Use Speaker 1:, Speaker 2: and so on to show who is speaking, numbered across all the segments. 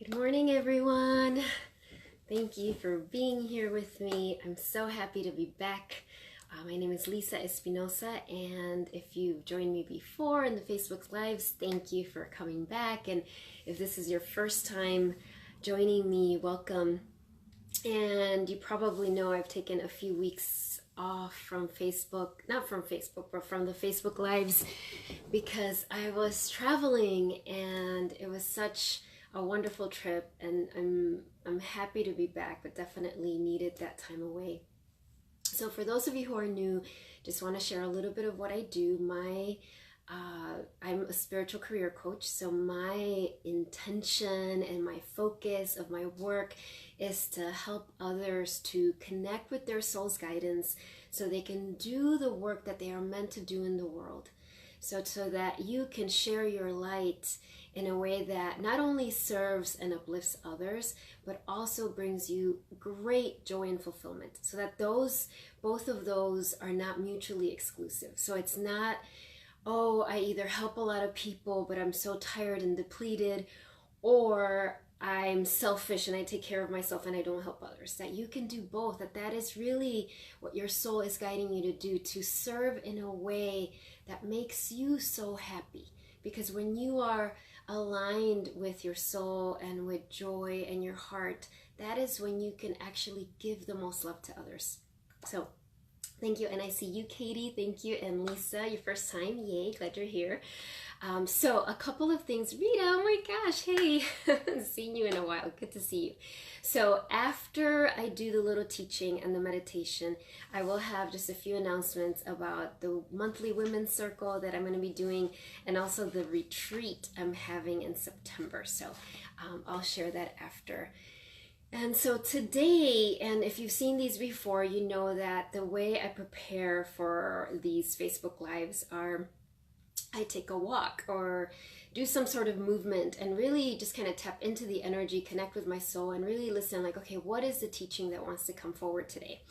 Speaker 1: Good morning, everyone. Thank you for being here with me. I'm so happy to be back. My name is Lisa Espinosa, and if you've joined me before in the Facebook Lives, thank you for coming back. And if this is your first time joining me, welcome. And you probably know I've taken a few weeks off from Facebook, not from Facebook, but from the Facebook Lives, because I was traveling and it was such a wonderful trip, and I'm happy to be back, but definitely needed that time away. So for those of you who are new, just want to share a little bit of what I do. I'm a spiritual career coach, so my intention and my focus of my work is to help others to connect with their soul's guidance so they can do the work that they are meant to do in the world. So that you can share your light in a way that not only serves and uplifts others, but also brings you great joy and fulfillment. So that both of those are not mutually exclusive. So it's not, oh, I either help a lot of people, but I'm so tired and depleted, or I'm selfish and I take care of myself and I don't help others. That you can do both, that is really what your soul is guiding you to do, to serve in a way that makes you so happy. Because when you are aligned with your soul and with joy and your heart, that is when you can actually give the most love to others. So thank you. And I see you, Katie. Thank you. And Lisa, your first time. Yay, glad you're here. So a couple of things. Rita, oh my gosh, hey, seen you in a while. Good to see you. So after I do the little teaching and the meditation, I will have just a few announcements about the monthly women's circle that I'm going to be doing, and also the retreat I'm having in September. So I'll share that after. And so today, and if you've seen these before, you know that the way I prepare for these Facebook Lives are I take a walk or do some sort of movement and really just kind of tap into the energy, connect with my soul, and really listen like, okay, what is the teaching that wants to come forward today?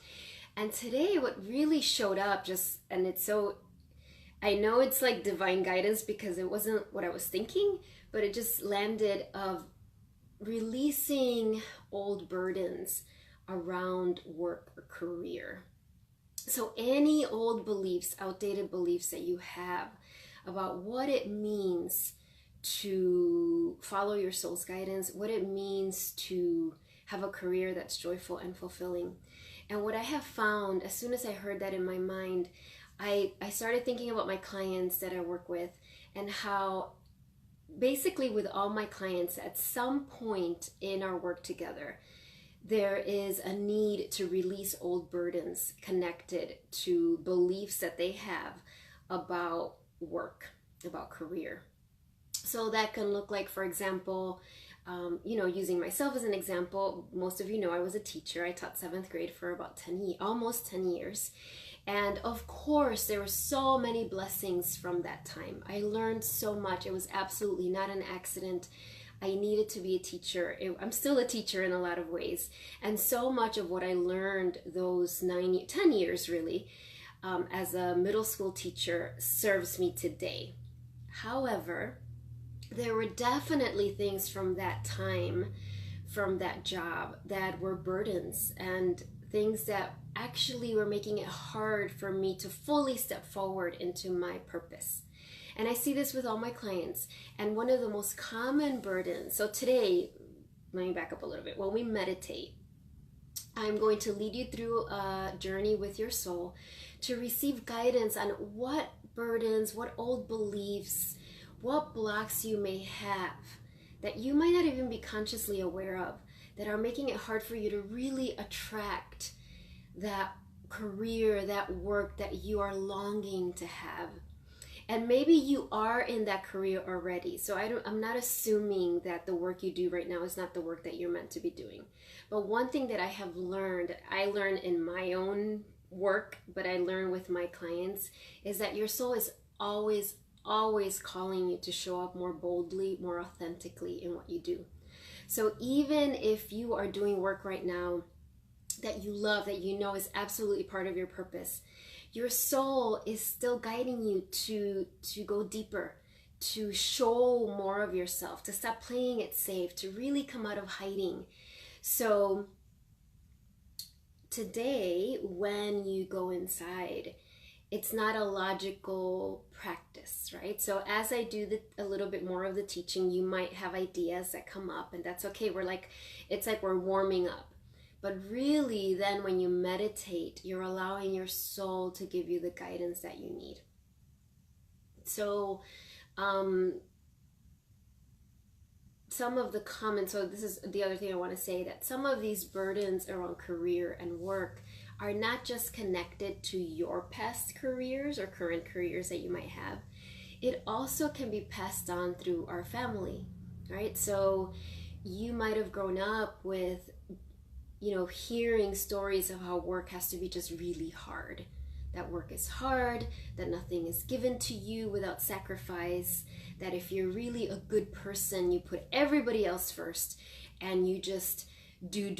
Speaker 1: And today what really showed up and it's so, I know it's like divine guidance because it wasn't what I was thinking, but it just landed of releasing old burdens around work or career. So any old beliefs, outdated beliefs that you have about what it means to follow your soul's guidance, what it means to have a career that's joyful and fulfilling. And what I have found, as soon as I heard that in my mind, I started thinking about my clients that I work with, and how basically with all my clients, at some point in our work together, there is a need to release old burdens connected to beliefs that they have about work, about career. So that can look like, for example, using myself as an example, most of you know I was a teacher. I taught 7th grade for about almost 10 years. And of course, there were so many blessings from that time. I learned so much. It was absolutely not an accident. I needed to be a teacher. I'm still a teacher in a lot of ways. And so much of what I learned those 10 years really, as a middle school teacher serves me today. However, there were definitely things from that time, from that job, that were burdens and things that actually were making it hard for me to fully step forward into my purpose. And I see this with all my clients. And one of the most common burdens, so today, let me back up a little bit. When we meditate, I'm going to lead you through a journey with your soul to receive guidance on what burdens, what old beliefs, what blocks you may have that you might not even be consciously aware of, that are making it hard for you to really attract that career, that work that you are longing to have. And maybe you are in that career already. So I'm not assuming that the work you do right now is not the work that you're meant to be doing. But one thing that I learned in my own work, but I learn with my clients, is that your soul is always calling you to show up more boldly, more authentically in what you do. So even if you are doing work right now that you love, that you know is absolutely part of your purpose, your soul is still guiding you to go deeper, to show more of yourself, to stop playing it safe, to really come out of hiding. So today, when you go inside, it's not a logical practice, right? So as I do a little bit more of the teaching, you might have ideas that come up, and that's okay. It's like we're warming up. But really, then when you meditate, you're allowing your soul to give you the guidance that you need. So some of the comments, so this is the other thing I want to say, that some of these burdens around career and work are not just connected to your past careers or current careers that you might have. It also can be passed on through our family, right? So you might have grown up with, hearing stories of how work has to be just really hard. That work is hard, that nothing is given to you without sacrifice, that if you're really a good person, you put everybody else first and you just do.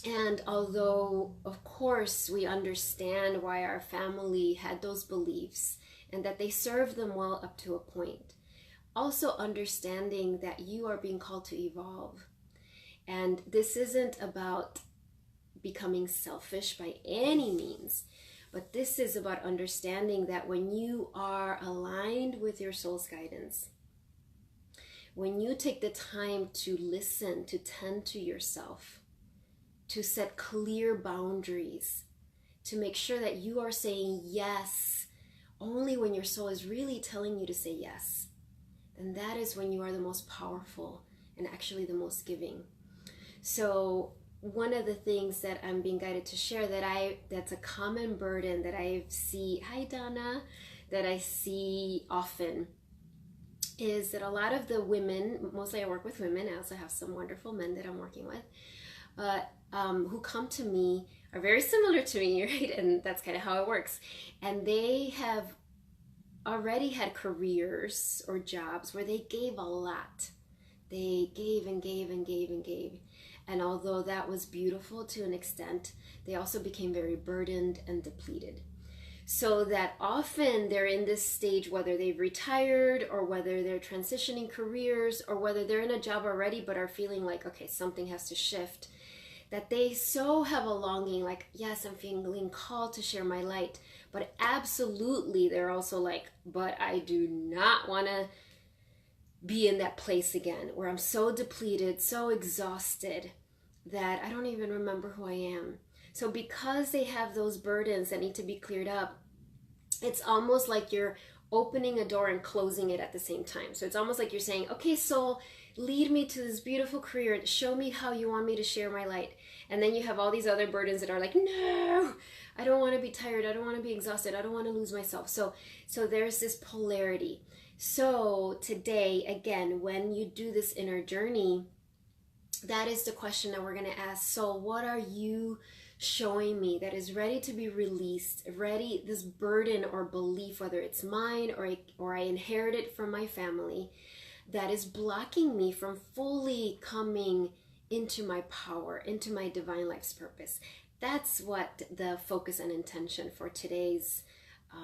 Speaker 1: And although, of course, we understand why our family had those beliefs and that they served them well up to a point, also understanding that you are being called to evolve. And this isn't about becoming selfish by any means, but this is about understanding that when you are aligned with your soul's guidance, when you take the time to listen, to tend to yourself, to set clear boundaries, to make sure that you are saying yes only when your soul is really telling you to say yes, then that is when you are the most powerful and actually the most giving. So one of the things that I'm being guided to share that's a common burden that I see, hi Donna, that I see often, is that a lot of the women, mostly I work with women, I also have some wonderful men that I'm working with, who come to me are very similar to me, right? And that's kind of how it works. And they have already had careers or jobs where they gave a lot. They gave and gave and gave and gave. And although that was beautiful to an extent, they also became very burdened and depleted. So that often they're in this stage, whether they've retired or whether they're transitioning careers or whether they're in a job already but are feeling like, okay, something has to shift, that they so have a longing, like, yes, I'm feeling called to share my light, but absolutely they're also like, but I do not want to be in that place again where I'm so depleted, so exhausted that I don't even remember who I am. So because they have those burdens that need to be cleared up, it's almost like you're opening a door and closing it at the same time. So it's almost like you're saying, okay, soul, lead me to this beautiful career. Show me how you want me to share my light. And then you have all these other burdens that are like, no, I don't want to be tired. I don't want to be exhausted. I don't want to lose myself. So there's this polarity. So today, again, when you do this inner journey, that is the question that we're going to ask. So what are you showing me that is ready to be released, ready, this burden or belief, whether it's mine or I inherited from my family, that is blocking me from fully coming into my power, into my divine life's purpose? That's what the focus and intention for today's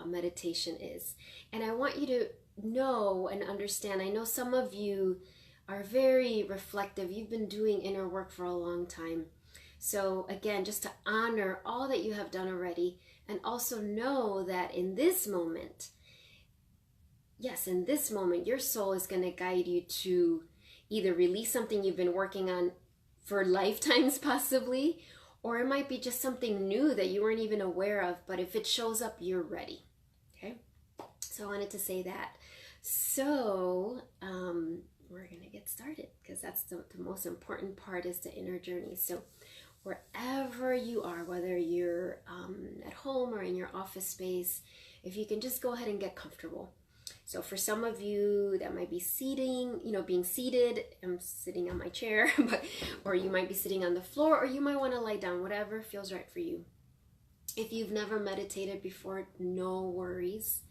Speaker 1: meditation is. And I want you to know and understand, I know some of you are very reflective. You've been doing inner work for a long time. So again, just to honor all that you have done already, and also know that in this moment, yes, in this moment, your soul is going to guide you to either release something you've been working on for lifetimes possibly, or it might be just something new that you weren't even aware of, but if it shows up, you're ready. Okay? So I wanted to say that. So we're going to get started, because that's the most important part, is the inner journey. So wherever you are, whether you're at home or in your office space, if you can just go ahead and get comfortable. So for some of you that might be being seated, I'm sitting on my chair, or you might be sitting on the floor, or you might want to lie down, whatever feels right for you. If you've never meditated before, no worries.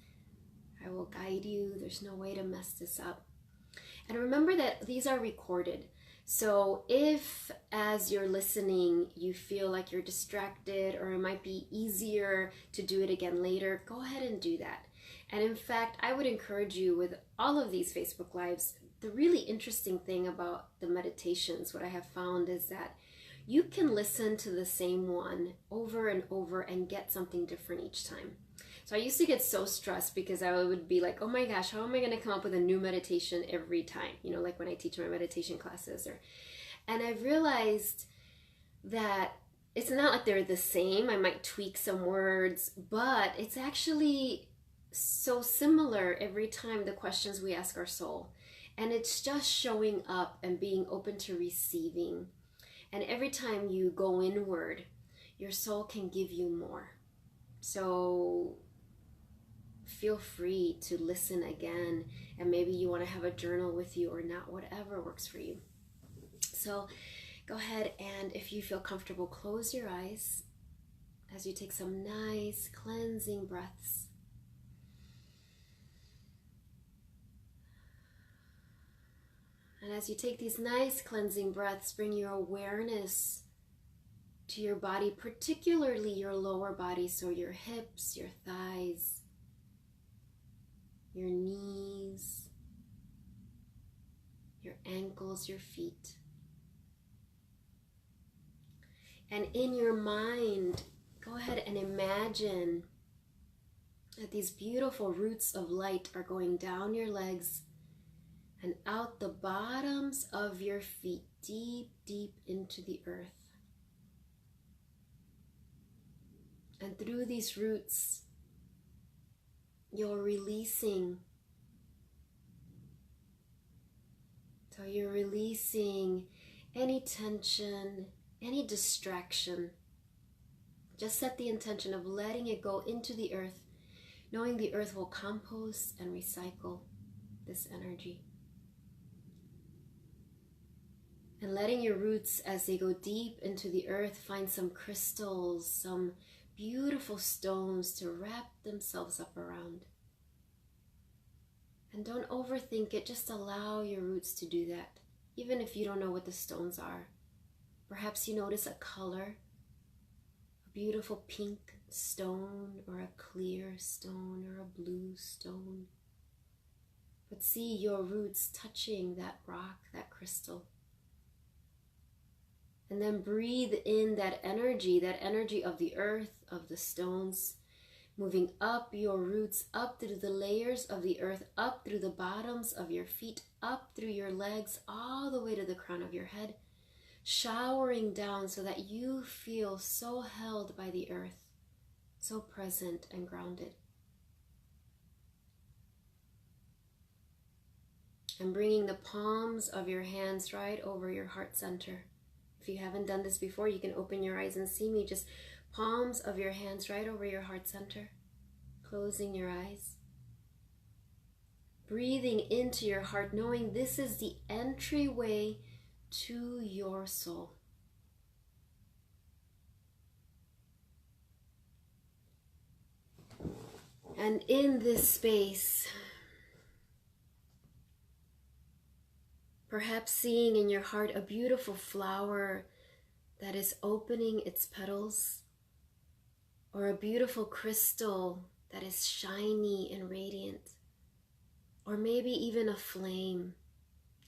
Speaker 1: I will guide you. There's no way to mess this up. And remember that these are recorded. So if, as you're listening, you feel like you're distracted, or it might be easier to do it again later, go ahead and do that. And in fact, I would encourage you with all of these Facebook Lives, the really interesting thing about the meditations, what I have found is that you can listen to the same one over and over and get something different each time. So I used to get so stressed because I would be like, oh my gosh, how am I going to come up with a new meditation every time? You know, like when I teach my meditation classes. And I've realized that it's not like they're the same. I might tweak some words, but it's actually so similar every time the questions we ask our soul. And it's just showing up and being open to receiving. And every time you go inward, your soul can give you more. So feel free to listen again. And maybe you want to have a journal with you or not, whatever works for you. So go ahead, and if you feel comfortable, close your eyes as you take some nice cleansing breaths. And as you take these nice cleansing breaths, bring your awareness to your body, particularly your lower body, so your hips, your thighs, your knees, your ankles, your feet. And in your mind, go ahead and imagine that these beautiful roots of light are going down your legs and out the bottoms of your feet, deep, deep into the earth. And through these roots, you're releasing. So you're releasing any tension, any distraction. Just set the intention of letting it go into the earth, knowing the earth will compost and recycle this energy. And letting your roots, as they go deep into the earth, find some crystals, some beautiful stones to wrap themselves up around. And don't overthink it, just allow your roots to do that, even if you don't know what the stones are. Perhaps you notice a color, a beautiful pink stone, or a clear stone, or a blue stone. But see your roots touching that rock, that crystal. And then breathe in that energy of the earth, of the stones, moving up your roots, up through the layers of the earth, up through the bottoms of your feet, up through your legs, all the way to the crown of your head, showering down so that you feel so held by the earth, so present and grounded. And bringing the palms of your hands right over your heart center. If you haven't done this before, you can open your eyes and see me. Just palms of your hands right over your heart center. Closing your eyes. Breathing into your heart, knowing this is the entryway to your soul. And in this space, perhaps seeing in your heart a beautiful flower that is opening its petals, or a beautiful crystal that is shiny and radiant, or maybe even a flame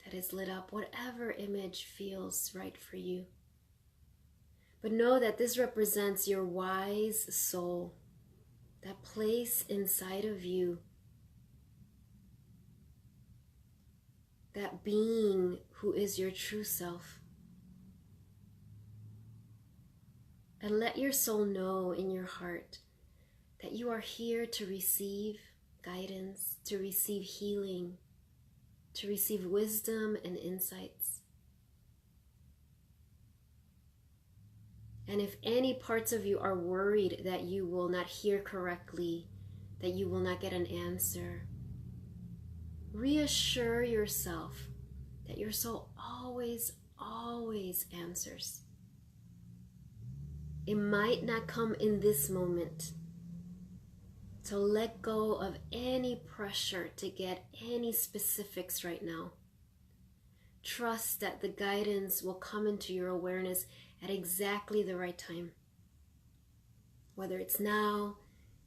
Speaker 1: that is lit up, whatever image feels right for you. But know that this represents your wise soul, that place inside of you, that being who is your true self. And let your soul know in your heart that you are here to receive guidance, to receive healing, to receive wisdom and insights. And if any parts of you are worried that you will not hear correctly, that you will not get an answer, reassure yourself that your soul always, always answers. It might not come in this moment. So let go of any pressure to get any specifics right now. Trust that the guidance will come into your awareness at exactly the right time. Whether it's now,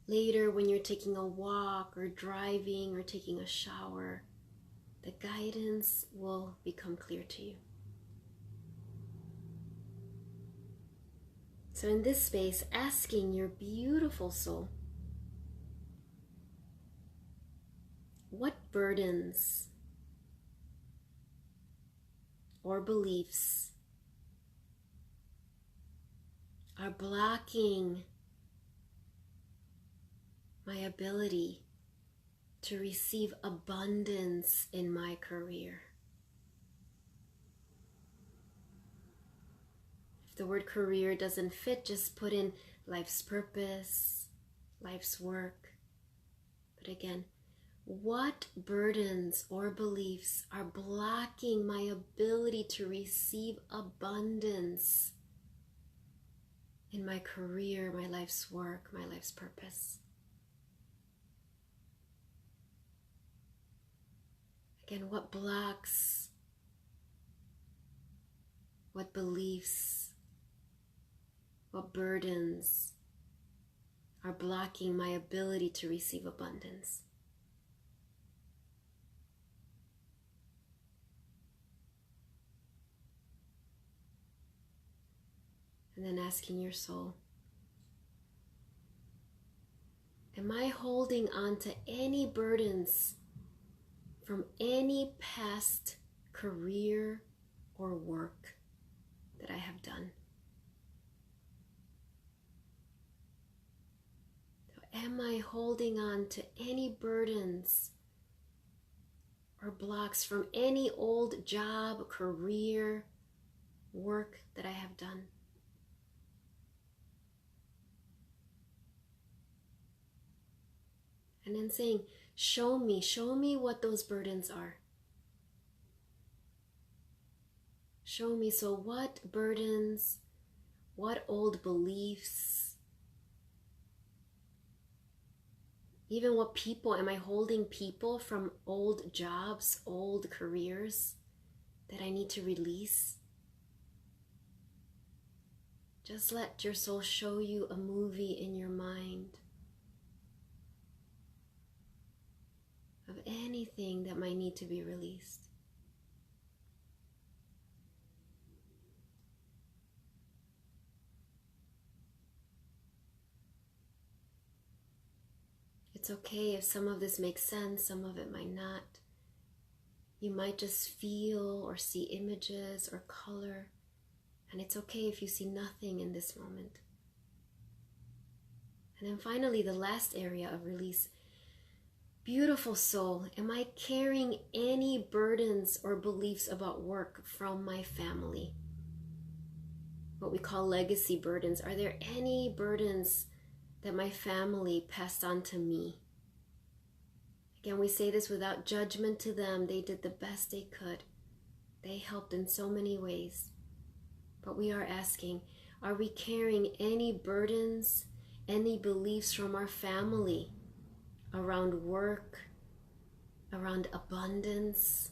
Speaker 1: later when you're taking a walk or driving or taking a shower, the guidance will become clear to you. So in this space, asking your beautiful soul, what burdens or beliefs are blocking my ability to receive abundance in my career? If the word career doesn't fit, just put in life's purpose, life's work. But again, what burdens or beliefs are blocking my ability to receive abundance in my career, my life's work, my life's purpose? Again, what blocks, what beliefs, what burdens are blocking my ability to receive abundance? And then asking your soul, am I holding on to any burdens from any past career or work that I have done? So am I holding on to any burdens or blocks from any old job, career, work that I have done? And then saying, show me what those burdens are. Show me. So what burdens, what old beliefs, even what people, am I holding people from old jobs, old careers that I need to release? Just let your soul show you a movie in your mind of anything that might need to be released. It's okay if some of this makes sense, some of it might not. You might just feel or see images or color, and it's okay if you see nothing in this moment. And then finally, the last area of release. Beautiful soul, am I carrying any burdens or beliefs about work from my family? What we call legacy burdens. Are there any burdens that my family passed on to me? Again, we say this without judgment to them. They did the best they could. They helped in so many ways. But we are asking, are we carrying any burdens, any beliefs from our family around work, around abundance,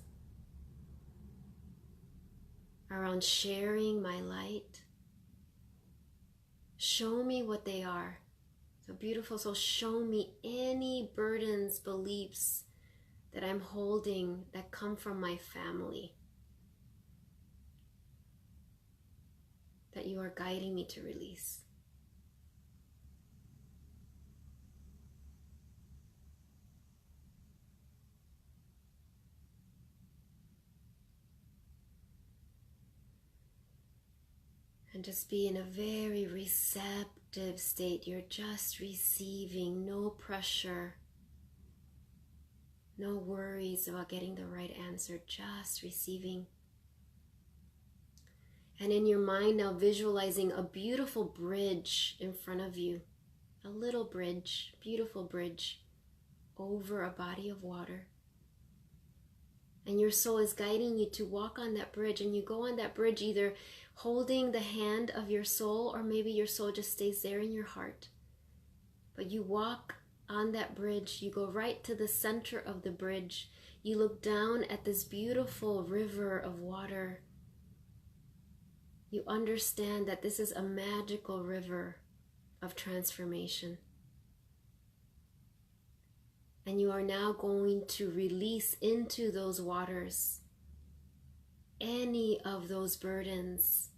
Speaker 1: around sharing my light? Show me what they are. So beautiful soul, show me any burdens, beliefs that I'm holding that come from my family, that you are guiding me to release. And just be in a very receptive state. You're just receiving, no pressure, no worries about getting the right answer, just receiving. And in your mind now, visualizing a beautiful bridge in front of you, a little bridge, beautiful bridge over a body of water. And your soul is guiding you to walk on that bridge, and you go on that bridge either holding the hand of your soul, or maybe your soul just stays there in your heart. But you walk on that bridge, you go right to the center of the bridge. You look down at this beautiful river of water. You understand that this is a magical river of transformation. And you are now going to release into those waters any of those burdens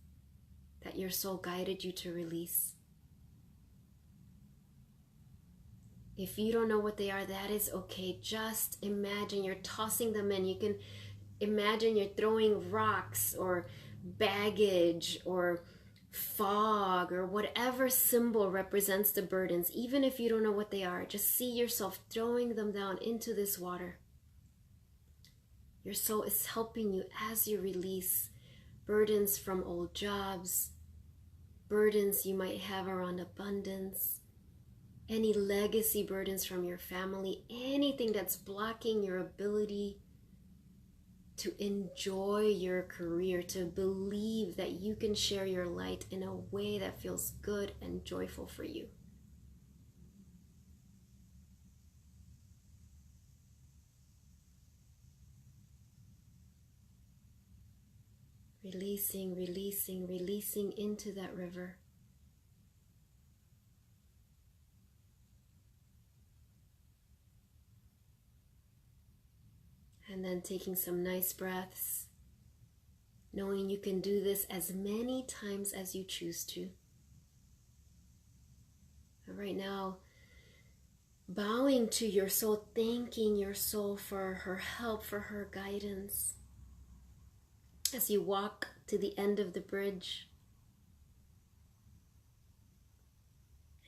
Speaker 1: that your soul guided you to release. If you don't know what they are, that is okay. Just imagine you're tossing them in. You can imagine you're throwing rocks or baggage or fog or whatever symbol represents the burdens. Even if you don't know what they are, just see yourself throwing them down into this water. Your soul is helping you as you release burdens from old jobs, burdens you might have around abundance, any legacy burdens from your family, anything that's blocking your ability to enjoy your career, to believe that you can share your light in a way that feels good and joyful for you. Releasing, releasing, releasing into that river. And then taking some nice breaths, knowing you can do this as many times as you choose to. And right now, bowing to your soul, thanking your soul for her help, for her guidance. As you walk to the end of the bridge,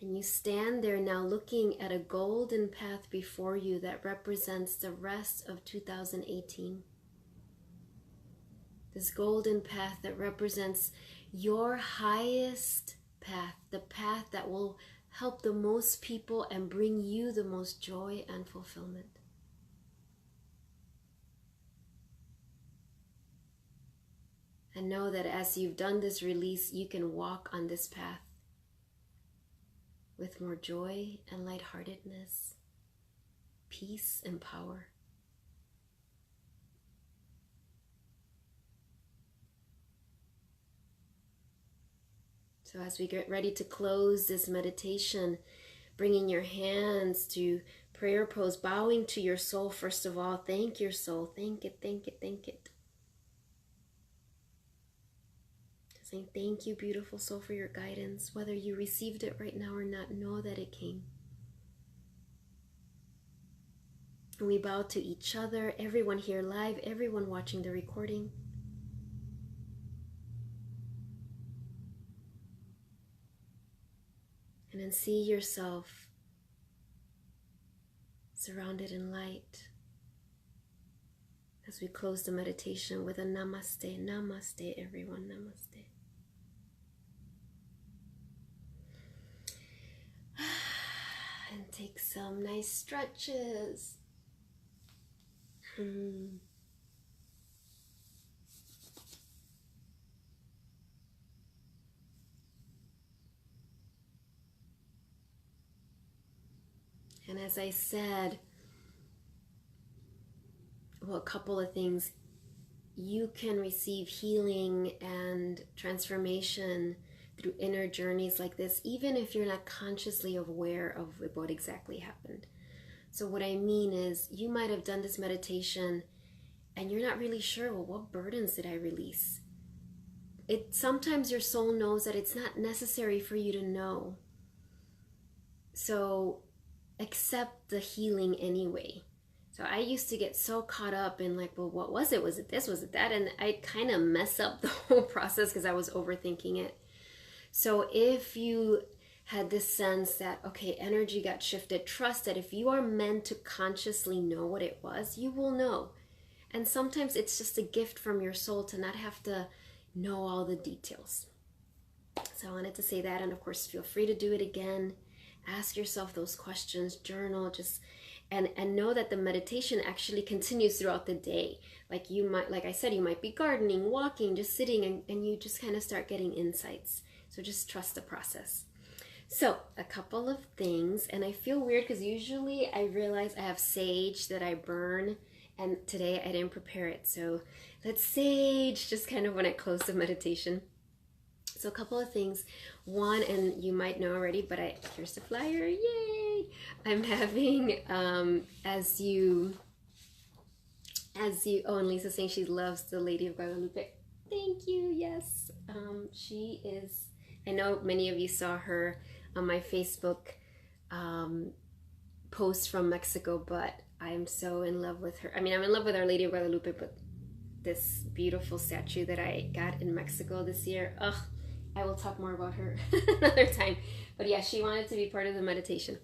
Speaker 1: and you stand there now looking at a golden path before you that represents the rest of 2018. This golden path that represents your highest path, the path that will help the most people and bring you the most joy and fulfillment. And know that as you've done this release, you can walk on this path with more joy and lightheartedness, peace and power. So as we get ready to close this meditation, bringing your hands to prayer pose, bowing to your soul first of all. Thank your soul. Thank it, thank it, thank it. Saying thank you, beautiful soul, for your guidance. Whether you received it right now or not, know that it came. And we bow to each other, everyone here live, everyone watching the recording. And then see yourself surrounded in light as we close the meditation with a namaste. Namaste, everyone. Namaste. And take some nice stretches. And as I said, well, a couple of things. You can receive healing and transformation through inner journeys like this, even if you're not consciously aware of what exactly happened. So what I mean is, you might have done this meditation and you're not really sure, well, what burdens did I release? Sometimes your soul knows that it's not necessary for you to know. So accept the healing anyway. So I used to get so caught up in like, well, what was it? Was it this? Was it that? And I kind of mess up the whole process because I was overthinking it. So if you had this sense that, okay, energy got shifted, trust that if you are meant to consciously know what it was, you will know. And sometimes it's just a gift from your soul to not have to know all the details. So I wanted to say that, and of course, feel free to do it again. Ask yourself those questions, journal, and know that the meditation actually continues throughout the day. Like I said, you might be gardening, walking, just sitting, and you just kind of start getting insights. So just trust the process. So a couple of things, and I feel weird because usually I realize I have sage that I burn, and today I didn't prepare it. So let's sage just kind of when I close the meditation. So a couple of things. One, and you might know already, but here's the flyer. Yay! I'm having oh, and Lisa's saying she loves the Lady of Guadalupe. Thank you. Yes, she is. I know many of you saw her on my Facebook post from Mexico, but I'm so in love with her. I mean, I'm in love with Our Lady of Guadalupe, but this beautiful statue that I got in Mexico this year, ugh, I will talk more about her another time. But yeah, she wanted to be part of the meditation.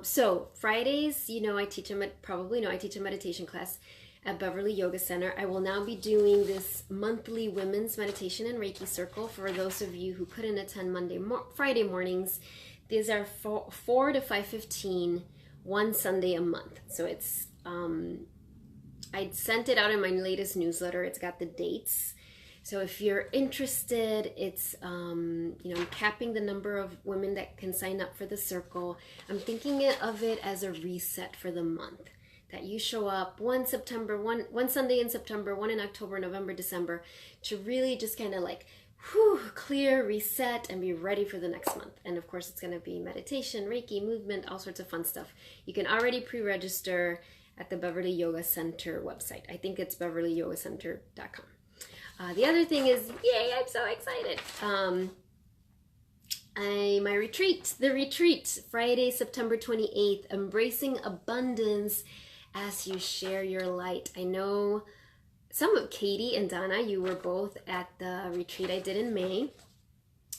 Speaker 1: So Fridays, you know, I teach a meditation class at Beverly Yoga Center. I will now be doing this monthly women's meditation and Reiki circle for those of you who couldn't attend Friday mornings. These are 4 to 5:15, one Sunday a month. So it's, I sent it out in my latest newsletter. It's got the dates. So if you're interested, it's, I'm capping the number of women that can sign up for the circle. I'm thinking of it as a reset for the month, that you show up one Sunday in September, one in October, November, December, to really just kind of like, clear, reset, and be ready for the next month. And of course, it's going to be meditation, Reiki, movement, all sorts of fun stuff. You can already pre-register at the Beverly Yoga Center website. I think it's beverlyyogacenter.com. The other thing is, yay, I'm so excited. My retreat, Friday, September 28th, Embracing Abundance as You Share Your Light. I know some of Katie and Donna, you were both at the retreat I did in May.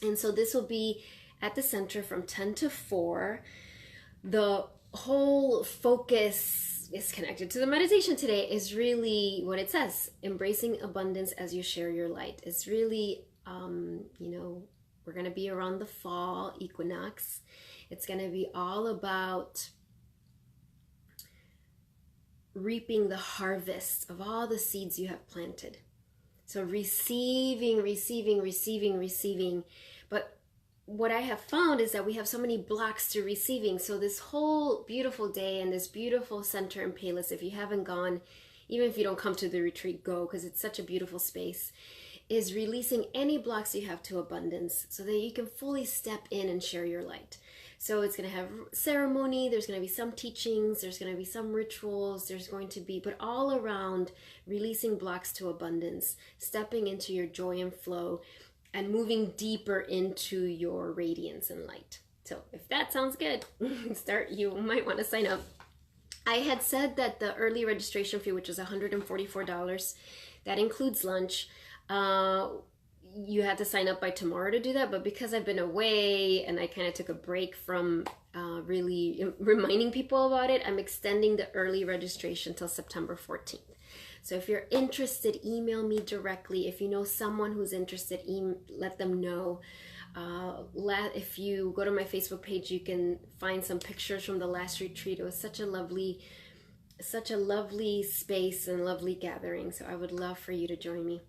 Speaker 1: And so this will be at the center from 10 to 4. The whole focus is connected to the meditation today, is really what it says, embracing abundance as you share your light. It's really, we're going to be around the fall equinox. It's going to be all about reaping the harvest of all the seeds you have planted. So receiving. But what I have found is that we have so many blocks to receiving. So this whole beautiful day and this beautiful center in Palos, if you haven't gone, even if you don't come to the retreat, go, because it's such a beautiful space, is releasing any blocks you have to abundance so that you can fully step in and share your light. So it's going to have ceremony, there's going to be some teachings, there's going to be some rituals, but all around releasing blocks to abundance, stepping into your joy and flow, and moving deeper into your radiance and light. So if that sounds good, you might want to sign up. I had said that the early registration fee, which is $144, that includes lunch. You had to sign up by tomorrow to do that, but because I've been away and I kind of took a break from really reminding people about it, I'm extending the early registration till September 14th. So if you're interested, email me directly. If you know someone who's interested, let them know. If you go to my Facebook page, you can find some pictures from the last retreat. It was such a lovely space and lovely gathering. So I would love for you to join me.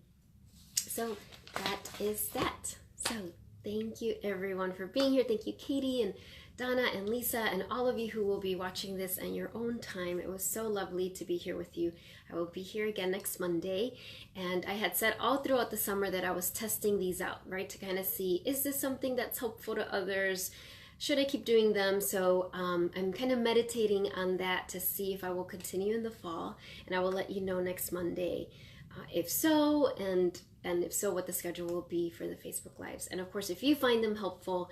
Speaker 1: So that is that. So thank you everyone for being here. Thank you Katie and Donna and Lisa and all of you who will be watching this in your own time. It was so lovely to be here with you. I will be here again next Monday. And I had said all throughout the summer that I was testing these out, right? To kind of see, is this something that's helpful to others? Should I keep doing them? So I'm kind of meditating on that to see if I will continue in the fall. And I will let you know next Monday if so, and if so, what the schedule will be for the Facebook Lives. And of course, if you find them helpful,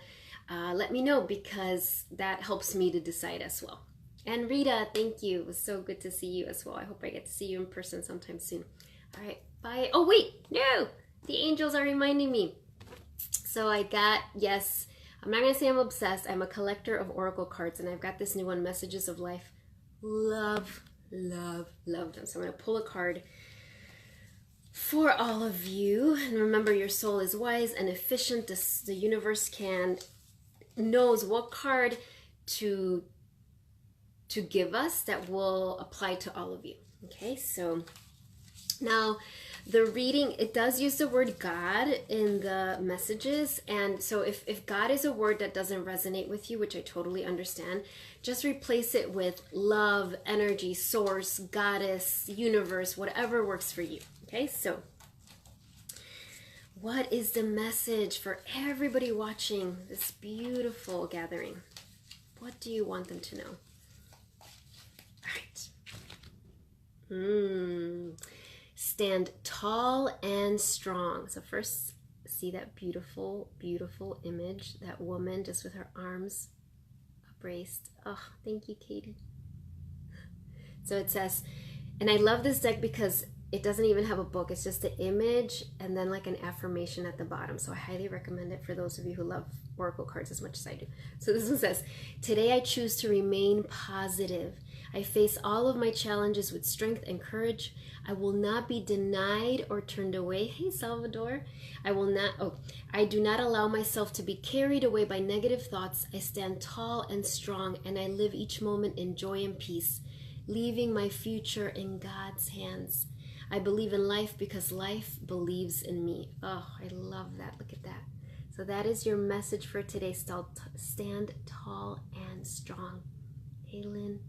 Speaker 1: let me know, because that helps me to decide as well. And Rita, thank you. It was so good to see you as well. I hope I get to see you in person sometime soon. All right, bye. Oh, wait, no, the angels are reminding me. So I got, yes, I'm not going to say I'm obsessed. I'm a collector of oracle cards, and I've got this new one, Messages of Life. Love them. So I'm going to pull a card for all of you. And remember, your soul is wise and efficient. The universe knows what card to give us that will apply to all of you. Okay, so now the reading, it does use the word God in the messages, and so if God is a word that doesn't resonate with you, which I totally understand, just replace it with love, energy, source, goddess, universe, whatever works for you. Okay, so What is the message for everybody watching this beautiful gathering? What do you want them to know? All right. Stand tall and strong. So first, see that beautiful, beautiful image, that woman just with her arms braced. Oh, thank you, Katie. So it says, and I love this deck because it doesn't even have a book. It's just an image and then like an affirmation at the bottom. So I highly recommend it for those of you who love oracle cards as much as I do. So this one says, today I choose to remain positive. I face all of my challenges with strength and courage. I will not be denied or turned away. Hey, Salvador. I do not allow myself to be carried away by negative thoughts. I stand tall and strong, and I live each moment in joy and peace, leaving my future in God's hands. I believe in life because life believes in me. Oh, I love that. Look at that. So that is your message for today. Stand tall and strong. Hey, Lynn.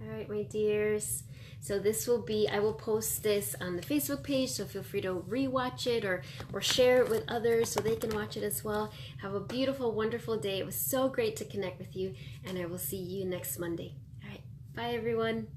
Speaker 1: All right, my dears. So this will be, I will post this on the Facebook page, so feel free to rewatch it or share it with others so they can watch it as well. Have a beautiful, wonderful day. It was so great to connect with you, and I will see you next Monday. All right, bye everyone.